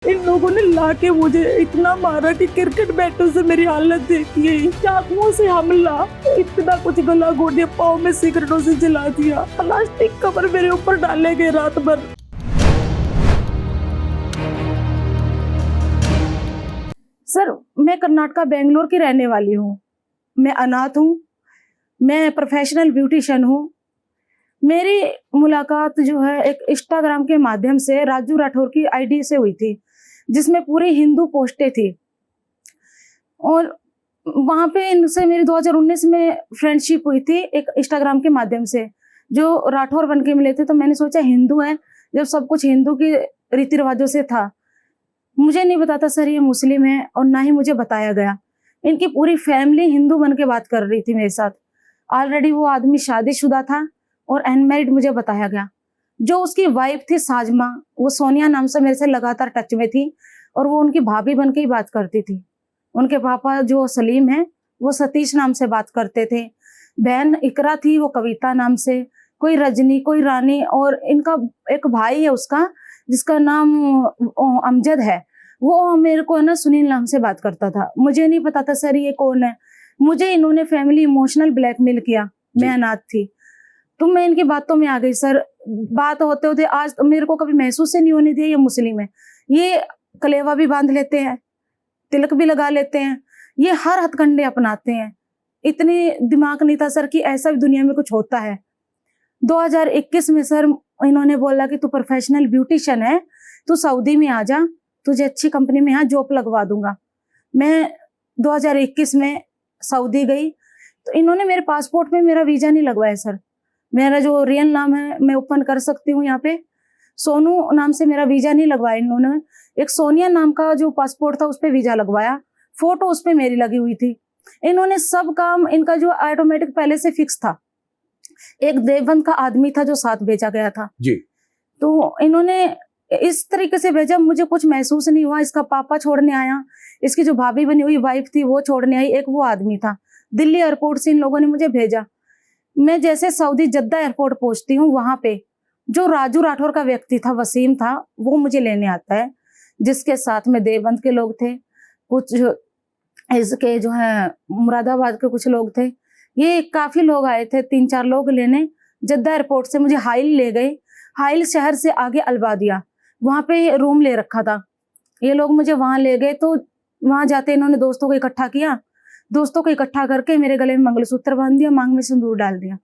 इन लोगों ने लाके मुझे इतना मारा कि क्रिकेट बैटों से मेरी हालत देखिए, चाकुओं से हमला, इतना कुछ गला घोट, पाँव में सिगरेटों से जला दिया, प्लास्टिक कवर मेरे ऊपर डाले गए रात भर। सर, मैं कर्नाटका बेंगलोर की रहने वाली हूँ। मैं अनाथ हूँ। मैं प्रोफेशनल ब्यूटिशियन हूँ। मेरी मुलाकात जो है एक इंस्टाग्राम के माध्यम से राजू राठौर की आईडी से हुई थी, जिसमें पूरी हिंदू पोस्टें थी। और वहाँ पे इनसे मेरी 2019 में फ्रेंडशिप हुई थी एक इंस्टाग्राम के माध्यम से, जो राठौर बन के मिले थे। तो मैंने सोचा हिंदू है, जब सब कुछ हिंदू के रीति रिवाजों से था। मुझे नहीं बताता सर ये मुस्लिम है, और ना ही मुझे बताया गया। इनकी पूरी फैमिली हिंदू बन के बात कर रही थी मेरे साथ। ऑलरेडी वो आदमी शादीशुदा था और अनमैरिड मुझे बताया गया। जो उसकी वाइफ थी साजमा, वो सोनिया नाम से मेरे से लगातार टच में थी, और वो उनकी भाभी बन के ही बात करती थी। उनके पापा जो सलीम है वो सतीश नाम से बात करते थे। बहन इकरा थी, वो कविता नाम से, कोई रजनी, कोई रानी, और इनका एक भाई है उसका जिसका नाम अमजद है। वो मेरे को ना सुनील नाम से बात करता था। मुझे नहीं पता था सर ये कौन है। मुझे इन्होंने फैमिली इमोशनल ब्लैकमेल किया। मैं अनाथ थी तो मैं इनकी बातों में आ गई सर। बात होते होते आज मेरे को कभी महसूस ही नहीं होने दिया ये मुस्लिम है। ये कलेवा भी बांध लेते हैं, तिलक भी लगा लेते हैं, ये हर हथकंडे अपनाते हैं। इतनी दिमाग नहीं था सर कि ऐसा भी दुनिया में कुछ होता है। 2021 में सर इन्होंने बोला कि तू प्रोफेशनल ब्यूटिशियन है, तू सऊदी में आ जा, तुझे अच्छी कंपनी में यहाँ जॉब लगवा दूंगा। मैं 2021 में सऊदी गई तो इन्होंने मेरे पासपोर्ट में मेरा वीजा नहीं लगवाया सर। मेरा जो रियल नाम है मैं ओपन कर सकती हूँ यहाँ पे, सोनू नाम से मेरा वीजा नहीं लगवाया इन्होंने। एक सोनिया नाम का जो पासपोर्ट था उस पर वीजा लगवाया, फोटो उस पर मेरी लगी हुई थी। इन्होंने सब काम, इनका जो ऑटोमेटिक पहले से फिक्स था। एक देवबंद का आदमी था जो साथ भेजा गया था जी। तो इन्होंने इस तरीके से भेजा, मुझे कुछ महसूस नहीं हुआ। इसका पापा छोड़ने आया, इसकी जो भाभी बनी हुई वाइफ थी वो छोड़ने आई, एक वो आदमी था। दिल्ली एयरपोर्ट से इन लोगों ने मुझे भेजा। मैं जैसे सऊदी जद्दा एयरपोर्ट पहुंचती हूँ, वहां पे जो राजू राठौर का व्यक्ति था, वसीम था, वो मुझे लेने आता है, जिसके साथ में देवबंद के लोग थे, कुछ इसके जो है मुरादाबाद के कुछ लोग थे। ये काफी लोग आए थे, 3-4 लोग लेने। जद्दा एयरपोर्ट से मुझे हाइल ले गए। हाइल शहर से आगे अलबादिया, वहां पे रूम ले रखा था। ये लोग मुझे वहां ले गए तो वहां जाते इन्होंने दोस्तों को इकट्ठा किया। दोस्तों को इकट्ठा करके मेरे गले में मंगलसूत्र बांध दिया, मांग में सिंदूर डाल दिया।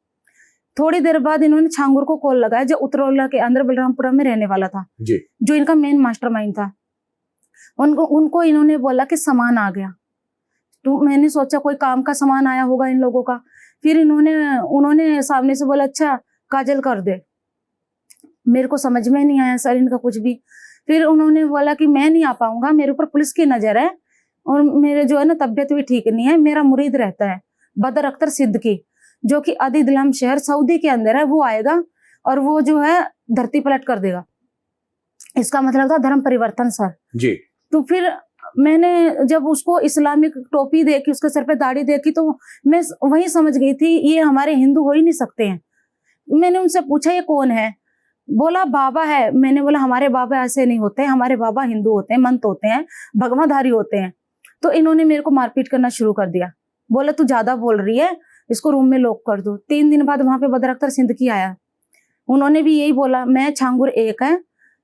थोड़ी देर बाद इन्होंने छांगुर को कॉल लगाया, जो उत्तरौला के अंदर बलरामपुरा में रहने वाला था जी। जो इनका मेन मास्टरमाइंड था। उनको इन्होंने बोला कि सामान आ गया। तो मैंने सोचा कोई काम का सामान आया होगा इन लोगों का। फिर उन्होंने सामने से बोला अच्छा काजल कर दे। मेरे को समझ में नहीं आया सर इनका कुछ भी। फिर उन्होंने बोला कि मैं नहीं आ पाऊंगा, मेरे ऊपर पुलिस की नजर है और मेरे जो है ना तबीयत भी ठीक नहीं है। मेरा मुरीद रहता है बदर अख्तर सिद्दीकी, जो कि अदीदलम शहर सऊदी के अंदर है, वो आएगा और वो जो है धरती पलट कर देगा। इसका मतलब था धर्म परिवर्तन सर जी। तो फिर मैंने जब उसको इस्लामिक टोपी देखी, उसके सर पे दाढ़ी देखी, तो मैं वही समझ गई थी ये हमारे हिंदू हो ही नहीं सकते हैं। मैंने उनसे पूछा ये कौन है? बोला बाबा है। मैंने बोला हमारे बाबा ऐसे नहीं होते, हमारे बाबा हिंदू होते हैं, मंत होते हैं, भगवाधारी होते हैं। तो इन्होंने मेरे को मारपीट करना शुरू कर दिया। बोला तू ज्यादा बोल रही है, इसको रूम में लॉक कर दो। 3 दिन बाद वहां पे बदर अख्तर सिद्दीकी आया। उन्होंने भी यही बोला मैं छांगुर एक है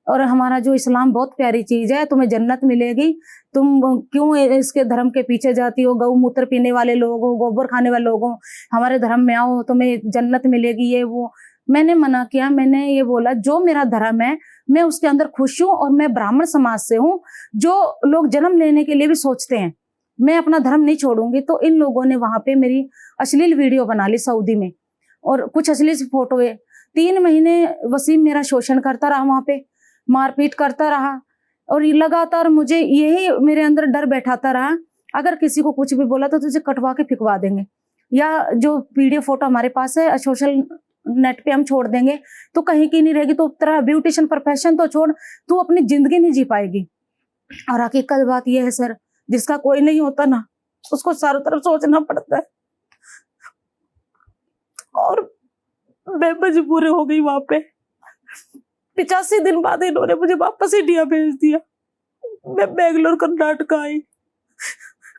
और हमारा जो इस्लाम बहुत प्यारी चीज है, तुम्हें जन्नत मिलेगी, तुम क्यों इसके धर्म के पीछे जाती हो? गौमूत्र पीने वाले लोग हो, गोबर खाने वाले लोग हो, हमारे धर्म में आओ तुम्हें जन्नत मिलेगी, ये वो। मैंने मना किया। मैंने ये बोला जो मेरा धर्म है मैं उसके अंदर खुश हूँ, और मैं ब्राह्मण समाज से हूँ। जो लोग जन्म लेने के लिए भी सोचते हैं, मैं अपना धर्म नहीं छोड़ूंगी। तो इन लोगों ने वहां पे मेरी अश्लील वीडियो बना ली सऊदी में, और कुछ अश्लील फोटो है। 3 महीने वसीम मेरा शोषण करता रहा, वहां पे मारपीट करता रहा, और लगातार मुझे यही मेरे अंदर डर बैठाता रहा, अगर किसी को कुछ भी बोला तो तुझे कटवा के फिकवा देंगे, या जो वीडियो फोटो हमारे पास है सोशल नेट पे हम छोड़ देंगे तो कहीं की नहीं रहेगी, तो तेरा ब्यूटिशियन प्रोफेशन तो छोड़, तू अपनी जिंदगी नहीं जी पाएगी। और हकीकत बात यह है सर, जिसका कोई नहीं होता ना उसको चारों तरफ सोचना पड़ता है। और मैं मजबूर हो गई वहां पे। 85 दिन बाद इन्होंने मुझे वापस इंडिया भेज दिया। मैं बेंगलोर कर्नाटक आई,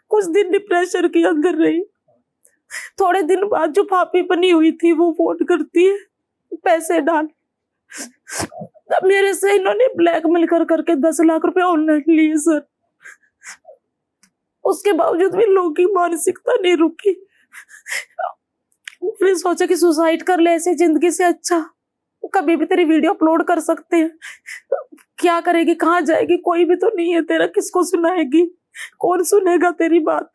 कुछ दिन डिप्रेशन के अंदर रही। थोड़े दिन बाद जो भाभी बनी हुई थी वो फोन करती है, पैसे डाल। तब मेरे से इन्होंने ब्लैकमेल कर करके 10 लाख रुपए ऑनलाइन लिए सर। उसके बावजूद भी लोगों की मानसिकता नहीं रुकी। मैंने सोचा कि सुसाइड कर ले, ऐसे जिंदगी से अच्छा कभी भी तेरी वीडियो अपलोड कर सकते हैं। क्या करेगी, कहाँ जाएगी, कोई भी तो नहीं है तेरा, किसको सुनाएगी, कौन सुनेगा तेरी बात।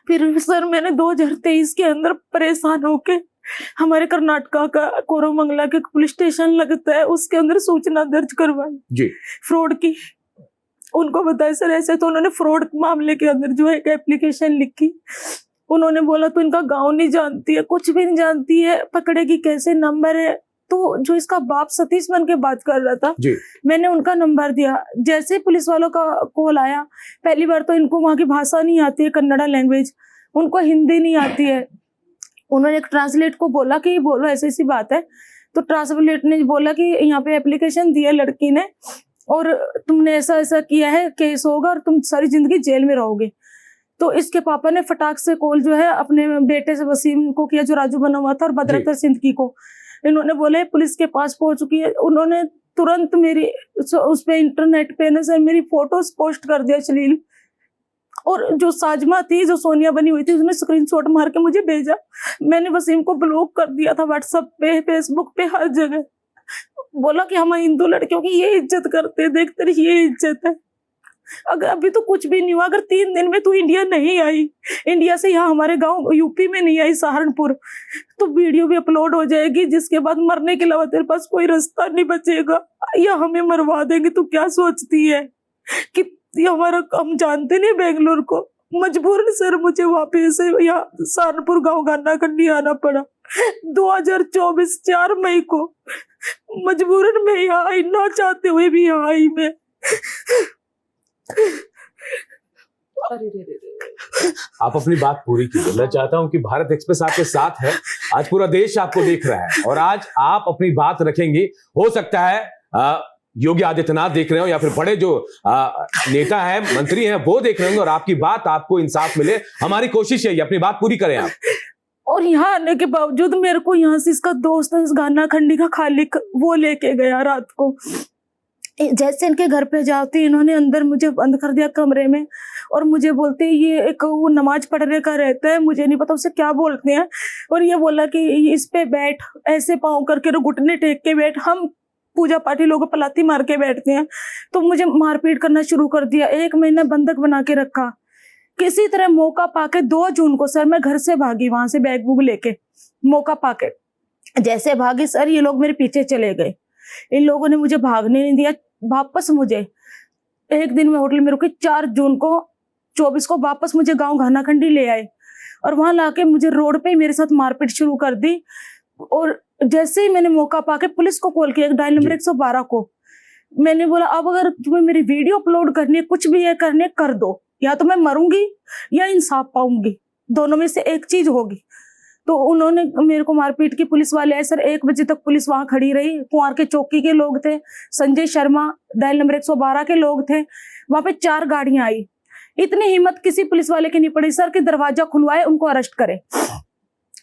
फिर सर मैंने 2023 के अंदर परेशान होके हमारे कर्नाटका का कोरमंगला के पुलिस स्टेशन लगता है, उसके अंदर सूचना दर्ज करवाई जी फ्रॉड की। उनको बताया सर ऐसे, तो उन्होंने फ्रॉड मामले के अंदर जो है एक एप्लीकेशन लिखी। उन्होंने बोला तो इनका गांव नहीं जानती है, कुछ भी नहीं जानती है, पकड़ेगी कैसे, नंबर है। तो जो इसका बाप सतीश बन के बात कर रहा था जी। मैंने उनका नंबर दिया। जैसे पुलिस वालों का कॉल आया, पहली बार तो इनको वहाँ की भाषा नहीं आती है, कन्नड़ा लैंग्वेज, उनको हिंदी नहीं आती है। उन्होंने एक ट्रांसलेट को बोला कि बोलो ऐसी ऐसी बात है। तो ट्रांसलेट ने बोला कि यहाँ पे एप्लीकेशन दिया लड़की ने और तुमने ऐसा ऐसा किया है, केस होगा और तुम सारी जिंदगी जेल में रहोगे। तो इसके पापा ने फटाक से कॉल जो है अपने बेटे से वसीम को किया, जो राजू बना हुआ था, और भद्रकर सिंदगी को। इन्होंने बोले पुलिस के पास पहुंच चुकी है। उन्होंने तुरंत मेरी उस पे इंटरनेट पे ना सर मेरी फोटोज पोस्ट कर दिया अश्लील। और जो साजमा थी, जो सोनिया बनी हुई थी, उसने स्क्रीनशॉट मार के मुझे भेजा। मैंने वसीम को ब्लॉक कर दिया था व्हाट्सएप पे, फेसबुक पे, हर जगह। बोला कि हम हिंदू लड़कियों की ये इज्जत करते हैं, देख तेरी ये इज्जत है। अगर अभी तो कुछ भी नहीं हुआ, अगर 3 दिन में तू इंडिया नहीं आई, इंडिया से यहाँ हमारे गांव यूपी में नहीं आई सहारनपुर, तो वीडियो भी अपलोड हो जाएगी, जिसके बाद मरने के अलावा तेरे पास कोई रास्ता नहीं बचेगा, या हमें मरवा देंगे। तू क्या सोचती है कि हमारा, हम जानते नहीं बेंगलोर को, मजबूरन सर मुझे वापस से यहाँ सहारनपुर गाँव गानाकंडी आना पड़ा 2024 4 मई को। मजबूरन मैं यहाँ आई, ना चाहते हुए भी यहाँ आई मैं। आप अपनी बात पूरी कीजिए। मैं चाहता हूं कि भारत एक्सप्रेस आपके साथ है, आज पूरा देश आपको देख रहा है और आज आप अपनी बात रखेंगे। हो सकता है योगी आदित्यनाथ देख रहे हो या फिर बड़े जो नेता हैं, मंत्री हैं, वो देख रहे होंगे और आपकी बात, आपको इंसाफ मिले। हमारी कोशिश है, अपनी बात पूरी करें आप। और यहाँ आने के बावजूद मेरे को यहाँ से इसका दोस्त गानाखंडी का खालिक वो लेके गया रात को। जैसे इनके घर पे जाती, इन्होंने अंदर मुझे बंद कर दिया कमरे में और मुझे बोलते ये एक वो नमाज पढ़ने का रहता है, मुझे नहीं पता उसे क्या बोलते हैं, और ये बोला कि इस पे बैठ, ऐसे पाँव करके घुटने टेक के बैठ। हम पूजा पाठी लोग पलाती मार के बैठते हैं। तो मुझे मारपीट करना शुरू कर दिया। 1 महीना बंधक बना के रखा। किसी तरह मौका पाके 2 जून को सर मैं घर से भागी, वहां से बैग बुग लेके मौका पाके। जैसे भागी सर, ये लोग मेरे पीछे चले गए। इन लोगों ने मुझे भागने नहीं दिया। वापस मुझे एक दिन में होटल में रुकी, 4 जून को 24 को वापस मुझे गांव घानाखंडी ले आए और वहां लाके मुझे रोड पे मेरे साथ मारपीट शुरू कर दी। और जैसे ही मैंने मौका पाके पुलिस को कॉल किया, डायल नंबर 112 को। मैंने बोला अब अगर तुम्हें मेरी वीडियो अपलोड करनी है, कुछ भी है करने कर दो, या तो मैं मरूंगी या इंसाफ पाऊंगी, दोनों में से एक चीज होगी। तो उन्होंने मेरे को मारपीट की। पुलिस वाले आए सर, 1 बजे तक पुलिस वहां खड़ी रही। कुंवर के चौकी के लोग थे, संजय शर्मा डायल नंबर 112 के लोग थे। वहां पे 4 गाड़ियां आई। इतनी हिम्मत किसी पुलिस वाले की नहीं पड़ी सर कि दरवाजा खुलवाए, उनको अरेस्ट करे।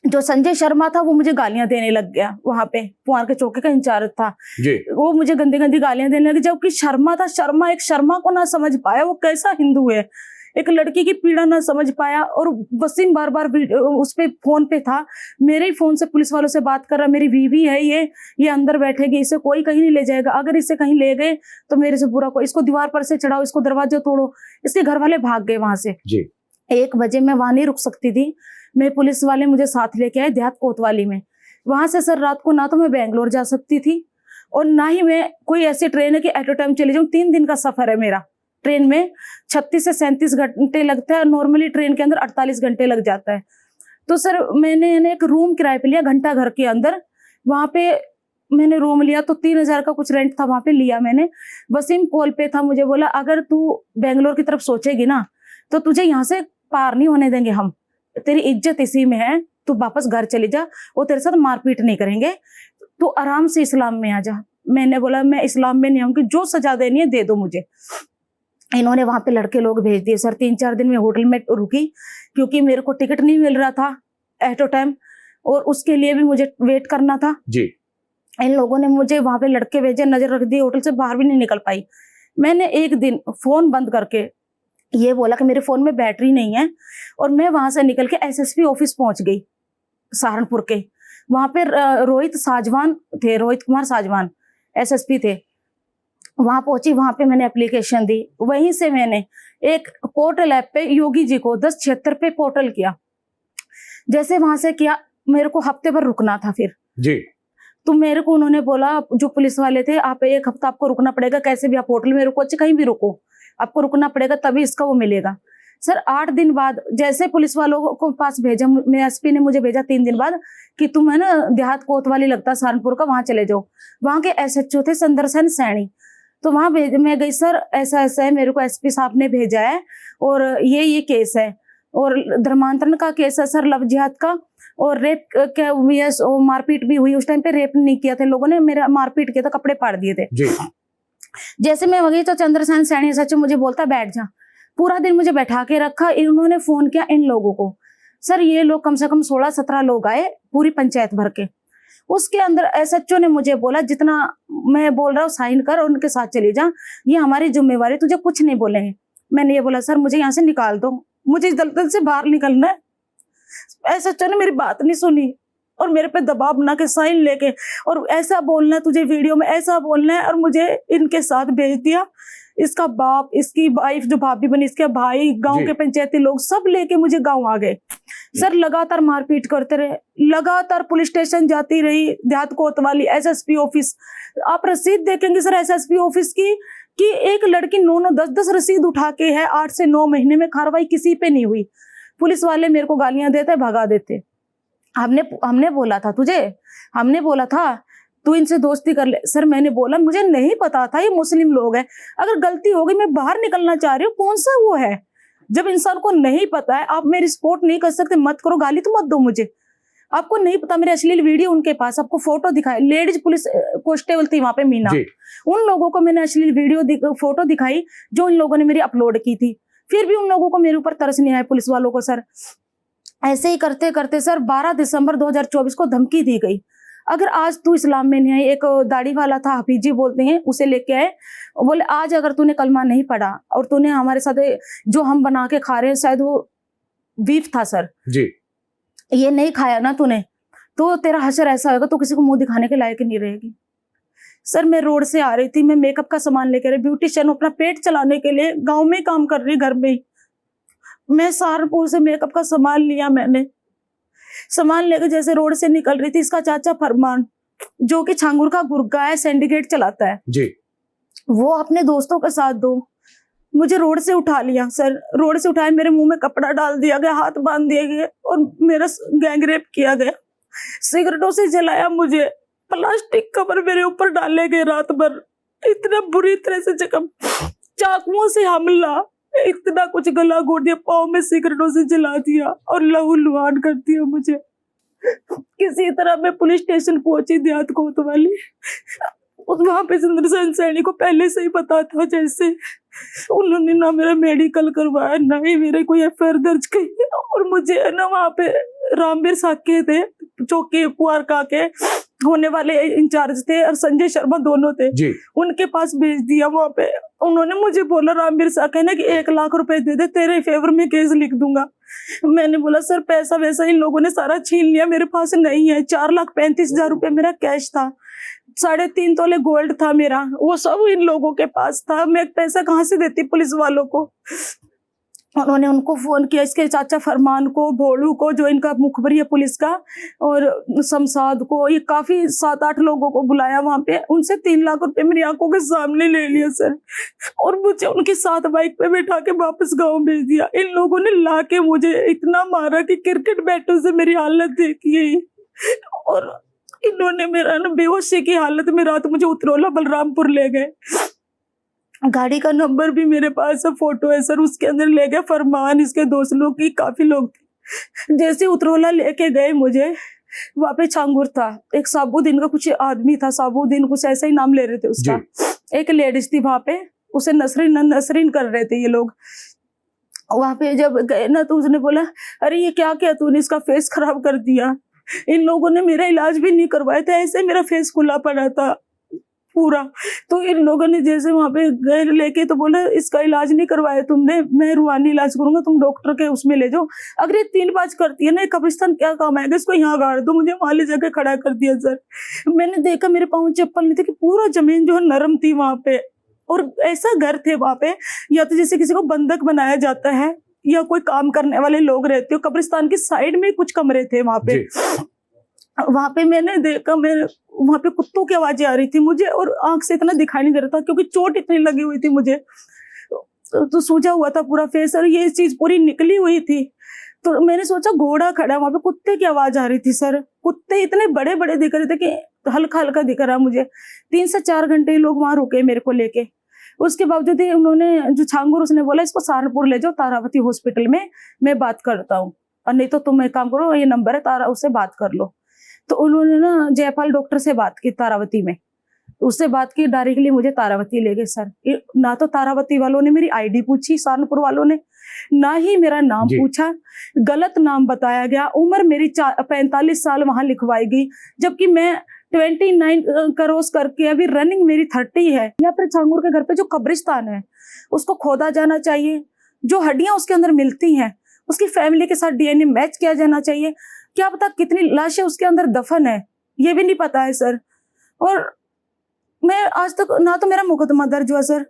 जो संजय शर्मा था वो मुझे गालियां देने लग गया। वहां पे कुंवर के चौकी का इंचार्ज था जी। वो मुझे गंदी गंदी गालियां देने लगी, जबकि शर्मा था। शर्मा एक शर्मा को ना समझ पाया वो कैसा हिंदू है, एक लड़की की पीड़ा ना समझ पाया। और वसीम बार बार उस पे फोन पे था, मेरे ही फोन से पुलिस वालों से बात कर रहा, मेरी बीवी है ये अंदर बैठेगी, इसे कोई कहीं नहीं ले जाएगा, अगर इसे कहीं ले गए तो मेरे से बुरा कोई, इसको दीवार पर से चढ़ाओ, इसको दरवाजा तोड़ो। इसके घर वाले भाग गए वहां से जी। 1 बजे मैं वहां नहीं रुक सकती थी। मैं पुलिस वाले मुझे साथ लेके आए देहात कोतवाली में। वहां से सर रात को ना तो मैं बेंगलोर जा सकती थी और ना ही मैं कोई ऐसी ट्रेन है कि एट अ टाइम चली जाऊँ। 3 दिन का सफर है मेरा। ट्रेन में 36 से 37 घंटे लगता है, नॉर्मली ट्रेन के अंदर 48 घंटे लग जाता है। तो सर मैंने एक रूम किराए पे लिया घंटा घर के अंदर। वहां पे मैंने रूम लिया तो 3000 का कुछ रेंट था, वहां पे लिया मैंने। वसीम कॉल पे था, मुझे बोला अगर तू बेंगलोर की तरफ सोचेगी ना तो तुझे यहाँ से पार नहीं होने देंगे हम, तेरी इज्जत इसी में है, तू वापस घर चली जा, वो तेरे साथ मारपीट नहीं करेंगे, तू आराम से इस्लाम में आ जा। मैंने बोला मैं इस्लाम में नहीं आऊंगी, जो सजा देनी है दे दो मुझे। इन्होंने वहां पे लड़के लोग भेज दिए सर। 3-4 दिन में होटल में रुकी, क्योंकि मेरे को टिकट नहीं मिल रहा था एट अ टाइम, और उसके लिए भी मुझे वेट करना था जी। इन लोगों ने मुझे वहां पे लड़के भेजे, नजर रख दी, होटल से बाहर भी नहीं निकल पाई। मैंने एक दिन फोन बंद करके ये बोला कि मेरे फोन में बैटरी नहीं है, और मैं वहां से निकल के एसएसपी ऑफिस पहुंच गई सहारनपुर के। वहां पे रोहित साजवान थे, रोहित कुमार साजवान एसएसपी थे। वहां पहुंची, वहां पे मैंने एप्लीकेशन दी। वहीं से मैंने एक पोर्टल ऐप पे योगी जी को 1076 पे पोर्टल किया। जैसे वहां से किया, मेरे को हफ्ते भर रुकना था फिर जी। तो मेरे को उन्होंने बोला, जो पुलिस वाले थे, आप 1 हफ्ता आपको रुकना पड़ेगा, कैसे भी आप होटल में रुको, कहीं भी रुको, आपको रुकना पड़ेगा, तभी इसका वो मिलेगा। सर 8 दिन बाद जैसे पुलिस वालों को पास भेजा, मेरे एसपी ने मुझे भेजा 3 दिन बाद कि तुम है ना देहात कोतवाली लगता सहारनपुर का, वहां चले जाओ। वहां के एसएचओ थे सुंदरसेन सैनी, तो वहां मैं गई। सर ऐसा ऐसा है, मेरे को एसपी साहब ने भेजा है, और ये केस है, और धर्मांतरण का केस है सर, लव जिहाद का, और रेप क्या हुई है, मारपीट भी हुई। उस टाइम पे रेप नहीं किया था लोगों ने, मेरा मारपीट किया था, कपड़े फाड़ दिए थे जी। जैसे मैं वही तो चंद्रसेन सैनी सच मुझे बोलता बैठ जा। पूरा दिन मुझे बैठा के रखा। इन्होंने फोन किया इन लोगों को। सर ये लोग कम से कम 16-17 लोग आए, पूरी पंचायत भर के। उसके अंदर एसएचओ ने मुझे बोला, जितना मैं बोल रहा हूँ साइन कर और उनके साथ चली जा, ये हमारी जिम्मेवारी, तुझे कुछ नहीं बोलेंगे। मैंने ये बोला, सर मुझे यहाँ से निकाल दो, मुझे इस दलदल से बाहर निकलना है। एसएचओ ने मेरी बात नहीं सुनी और मेरे पे दबाव बना के साइन लेके, और ऐसा बोलना है तुझे, वीडियो में ऐसा बोलना है, और मुझे इनके साथ भेज दिया। इसका बाप, इसकी वाइफ जो भाभी बनी, इसके भाई, गांव के पंचायती लोग सब लेके मुझे गांव आ गए। सर लगातार मारपीट करते रहे, लगातार पुलिस स्टेशन जाती रही, देहात कोतवाली, एसएसपी ऑफिस। आप रसीद देखेंगे सर एसएसपी ऑफिस की, कि एक लड़की 9-9, 10-10 रसीद उठा के है। 8 से 9 महीने में कार्रवाई किसी पे नहीं हुई। पुलिस वाले मेरे को गालियां देते, भगा देते। हमने बोला था तुझे, हमने बोला था तू इनसे दोस्ती कर ले। सर मैंने बोला, मुझे नहीं पता था ये मुस्लिम लोग हैं, अगर गलती हो गई, मैं बाहर निकलना चाह रही हूँ, कौन सा वो है। जब इंसान को नहीं पता है, आप मेरी सपोर्ट नहीं कर सकते, मत करो, गाली तो मत दो मुझे। आपको नहीं पता, मेरे अश्लील वीडियो उनके पास, आपको फोटो दिखाए, लेडीज पुलिस कांस्टेबल थी वहां पे मीना, उन लोगों को मैंने अश्लील वीडियो फोटो दिखाई जो इन लोगों ने मेरी अपलोड की थी। फिर भी उन लोगों को मेरे ऊपर तरस नहीं आया, पुलिस वालों को। सर ऐसे ही करते करते सर 12 दिसंबर 2024 को धमकी दी गई, अगर आज तू इस्लाम में नहीं आई। एक दाढ़ी वाला था, हफीजी बोलते हैं, उसे लेके आए, बोले आज अगर तूने कलमा नहीं पढ़ा और तूने हमारे साथ जो हम बना के खा रहे हैं, शायद वो बीफ था सर जी, ये नहीं खाया ना तूने, तो तेरा हशर ऐसा होगा, तो किसी को मुंह दिखाने के लायक नहीं रहेगी। सर मैं रोड से आ रही थी, मैं मेकअप का सामान लेकर रही, ब्यूटिशियन, अपना पेट चलाने के लिए गांव में काम कर रही, घर में ही। मैं सहारनपुर से मेकअप का सामान लिया, मैंने सामान लेकर जैसे रोड से निकल रही थी, इसका चाचा फरमान, जो कि छांगुर का गुर्गा है, सिंडिकेट चलाता है जी, वो अपने दोस्तों के साथ मुझे रोड से उठा लिया। सर रोड से उठाए, मेरे मुंह में कपड़ा डाल दिया गया, हाथ बांध दिए गए, और मेरा गैंग रेप किया गया। सिगरेटों से जलाया मुझे, प्लास्टिक कवर मेरे ऊपर डाले गए रात भर, इतना बुरी तरह से जख्म, चाकुओं से हमला, इतना कुछ गला घोट दिया, पाँव में सिगरेटों से जला दिया और लहू लुहान कर दिया मुझे। किसी तरह मैं पुलिस स्टेशन पहुंची, देहात कोतवाली। वहां पे सुंदरसेन सैनी को पहले से ही पता था, जैसे उन्होंने ना मेरा मेडिकल करवाया, ना ही मेरे कोई एफआईआर दर्ज की, और मुझे ना वहां पे रामवीर साके थे, चौकी कुआरका के होने वाले इंचार्ज थे, और संजय शर्मा दोनों थे जी, उनके पास भेज दिया। वहां पे उन्होंने मुझे बोला, रामवीर साके ने, कि 1 लाख रुपए दे दे, तेरे फेवर में केस लिख दूंगा। मैंने बोला, सर पैसा वैसा इन लोगों ने सारा छीन लिया, मेरे पास नहीं है। 4,35,000 रुपए मेरा कैश था, 3.5 तोले गोल्ड था मेरा, वो सब इन लोगों के पास था। मैं पैसा कहाँ से देती पुलिस वालों को। उन्होंने उनको फोन किया, इसके चाचा फरमान को, भोलू को, जो इनका मुखबरी है पुलिस का, और शमशाद को, ये काफी 7-8 लोगों को बुलाया वहां पे। उनसे 3 लाख रुपए मेरी आंखों के सामने ले लिया सर, और मुझे उनके साथ बाइक पे बैठा के वापस गांव भेज दिया। इन लोगों ने ला के मुझे इतना मारा कि क्रिकेट बैटों से मेरी हालत देखी, और इन्होंने मेरा ना बेहोशी की हालत में रात मुझे उतरौला बलरामपुर ले गए। गाड़ी का नंबर भी मेरे पास है, फोटो है सर, उसके अंदर ले गए फरमान, इसके दोस्त लोग की, काफी लोग थे। जैसे उतरौला लेके गए मुझे, वहाँ पे छांगुर था, एक साबुद्दीन का कुछ आदमी था, साबुद्दीन कुछ ऐसा ही नाम ले रहे थे उसका, एक लेडीज थी वहाँ पे, उसे नसरीन नसरीन कर रहे थे ये लोग। वहाँ पे जब गए ना तो उसने बोला अरे ये क्या किया तूने, इसका फेस खराब कर दिया। इन लोगों ने मेरा इलाज भी नहीं करवाया था, ऐसे मेरा फेस खुला पड़ा था पूरा। तो इन लोगों ने जैसे वहाँ पे गए लेके तो बोला इसका इलाज नहीं करवाया तुमने, मैं रूहानी इलाज करूंगा, तुम डॉक्टर के उसमें ले जाओ। अगर ये 3-5 करती है ना, कब्रिस्तान क्या काम आएगा, इसको यहाँ गाड़ दो। मुझे वहां ले जाके खड़ा कर दिया सर। मैंने देखा मेरे पाँव चप्पल नहीं थे कि पूरा जमीन जो है नरम थी वहां पे, और ऐसा घर थे वहां पे, या तो जैसे किसी को बंधक बनाया जाता है या कोई काम करने वाले लोग रहते हो। कब्रिस्तान की साइड में कुछ कमरे थे वहां पे। वहां पे मैंने देखा, मेरे वहां पे कुत्तों की आवाजें आ रही थी मुझे, और आंख से इतना दिखाई नहीं दे रहा था क्योंकि चोट इतनी लगी हुई थी मुझे, तो सूजा हुआ था पूरा फेस, और ये चीज पूरी निकली हुई थी। तो मैंने सोचा घोड़ा खड़ा, वहां पे कुत्ते की आवाज आ रही थी सर। कुत्ते इतने बड़े बड़े दिख रहे थे कि हल्का हल्का दिख रहा मुझे। 3 से 4 घंटे लोग वहां रुके मेरे को लेके। उसके बावजूद उन्होंने जो छांगुर, उसने बोला इसको सहारनपुर ले जाओ तारावती हॉस्पिटल में, मैं बात करता हूँ, और नहीं तो तुम एक काम करो, ये नंबर है तारा, उससे बात कर लो। तो उन्होंने ना जयपाल डॉक्टर से बात की तारावती में, उससे बात की, डायरेक्टली मुझे तारावती ले गए सर। ना तो तारावती वालों ने मेरी आईडी पूछी, सहारनपुर वालों ने, ना ही मेरा नाम पूछा, गलत नाम बताया गया। उम्र मेरी 45 साल वहां लिखवाई गई, जबकि मैं 29 क्रॉस करके अभी रनिंग मेरी 30 है। या फिर छांगुर के घर पे जो कब्रिस्तान है उसको खोदा जाना चाहिए, जो हड्डियां उसके अंदर मिलती हैं उसकी फैमिली के साथ डीएनए मैच किया जाना चाहिए। क्या पता कितनी लाशें उसके अंदर दफन है, ये भी नहीं पता है सर। और मैं आज तक ना तो मेरा मुकदमा दर्ज हुआ सर,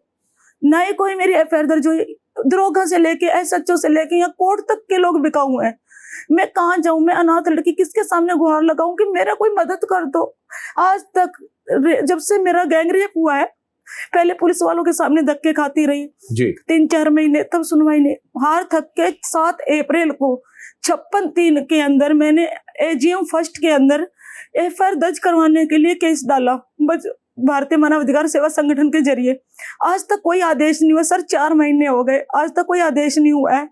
ना ही कोई मेरी एफआईआर दर्ज हुई। दरोगा से लेके एसएचओ से लेके या कोर्ट तक के लोग बिका हुए हैं। मैं कहाँ जाऊं, मैं अनाथ लड़की किसके सामने गुहार लगाऊं कि मेरा कोई मदद कर दो। आज तक जब से मेरा गैंगरेप हुआ है, पहले पुलिस वालों के सामने धक्के खाती रही जी 3-4 महीने, तब सुनवाई नहीं। हार थक के 7 अप्रैल को 56-3 के अंदर मैंने एजीएम फर्स्ट के अंदर एफआईआर दर्ज करवाने के लिए केस डाला, बस भारतीय मानवाधिकार सेवा संगठन के जरिए। आज तक कोई आदेश नहीं हुआ सर, 4 महीने हो गए, आज तक कोई आदेश नहीं हुआ है।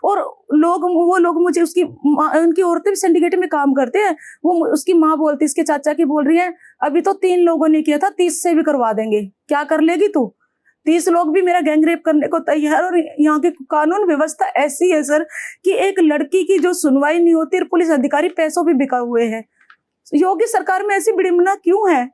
और वो लोग मुझे, उनकी औरतें भी सिंडिकेट में काम करते हैं, वो उसकी माँ बोलती, इसके चाचा की बोल रही है अभी तो 3 लोगों ने किया था, 30 से भी करवा देंगे। क्या कर लेगी तू? 30 लोग भी मेरा गैंगरेप करने को तैयार। और यहाँ की कानून व्यवस्था ऐसी है सर कि एक लड़की की जो सुनवाई नहीं होती, और पुलिस अधिकारी पैसों पे बिका हुए हैं। योगी सरकार में ऐसी विडंबना क्यों है?